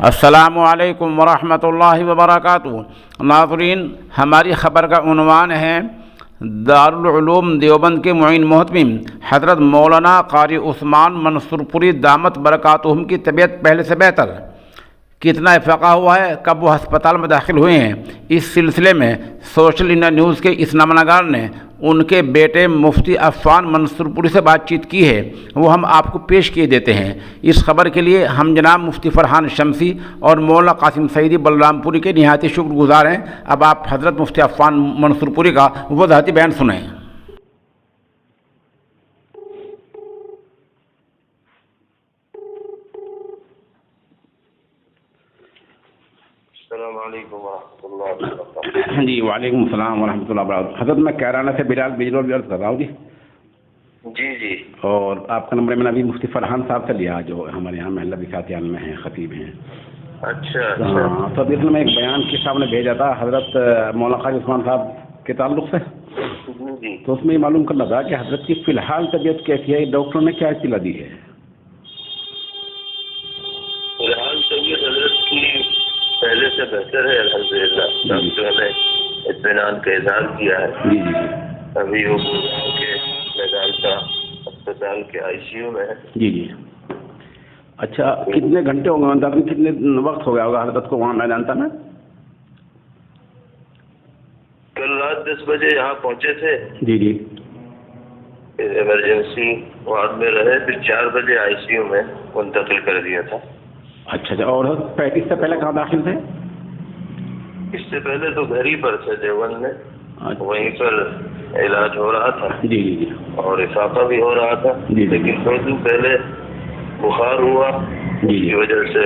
السلام علیکم ورحمۃ اللہ وبرکاتہ۔ ناظرین، ہماری خبر کا عنوان ہے دارالعلوم دیوبند کے معین مہتمم حضرت مولانا قاری عثمان منصور پوری دامت برکاتہم کی طبیعت پہلے سے بہتر۔ کتنا افاقہ ہوا ہے، کب وہ ہسپتال میں داخل ہوئے ہیں، اس سلسلے میں سوشل انڈیا نیوز کے اس نامہ نگار نے ان کے بیٹے مفتی عفان منصور پوری سے بات چیت کی ہے، وہ ہم آپ کو پیش کیے دیتے ہیں۔ اس خبر کے لیے ہم جناب مفتی فرحان شمسی اور مولانا قاسم سعیدی بلرام پوری کے نہایت شکر گزار ہیں۔ اب آپ حضرت مفتی عفان منصور پوری کا وضاحتی بیان سنیں۔ السلام علیکم ورحمۃ اللہ وبرکاتہ۔ جی وعلیکم السلام ورحمۃ اللہ وبرکاتہ۔ حضرت میں کیرانہ سے بلال بجلول عرض کر رہا ہوں جی۔ جی اور آپ کا نمبر میں نے ابھی مفتی فرحان صاحب سے لیا، جو ہمارے یہاں محلہ بساتیان میں ہیں، خطیب ہیں۔ اچھا ہاں، تو ابھی میں ایک بیان کے صاحب نے بھیجا تھا حضرت مولانا قاری عثمان صاحب کے تعلق سے، جی تو اس میں یہ معلوم کرنا تھا کہ حضرت کی فی الحال طبیعت کیسی ہے، ڈاکٹروں نے کیا اطلاع دی ہے؟ فی الحال طبیعت حضرت کی پہلے سے بہتر ہے الحمدللہ۔ ڈاکٹروں نے اطمینان کا اظہار کیا ہے۔ جی جی ابھی وہ کے میدانتا اسپتال کے آئی سی یو میں ہے۔ جی جی اچھا، کتنے گھنٹے ہو گئے اندر، کتنے وقت ہو گیا ہوگا حضرت کو وہاں میدانتا میں؟ کل رات 10 بجے یہاں پہنچے تھے، جی جی پھر ایمرجنسی وارڈ میں رہے، پھر 4 بجے آئی سی یو میں منتقل کر دیا تھا۔ اچھا اچھا، اور اس سے پہلے کہاں داخل تھے؟ اس سے پہلے تو گھر ہی پر تھے دیوبند میں، وہیں پر علاج ہو رہا تھا جی جی جی اور افاقہ بھی ہو رہا تھا، جی لیکن 2 دن پہلے بخار ہوا، جی اس کی وجہ سے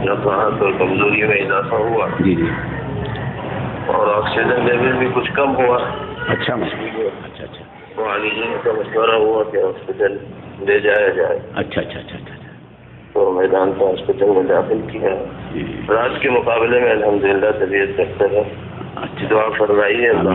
نقاہت اور کمزوری میں اضافہ ہوا جی جی اور آکسیجن لیول بھی کچھ کم ہوا۔ اچھا اچھا اچھا معالجین کا مشورہ ہوا کہ ہاسپٹل لے جایا جائے، اچھا اچھا اچھا اچھا تو میدان کا ہاسپٹل میں داخل کیا۔ رات کے مقابلے میں الحمدللہ طبیعت بہتر ہے۔ اچھا، دعا فرمائیے، اللہ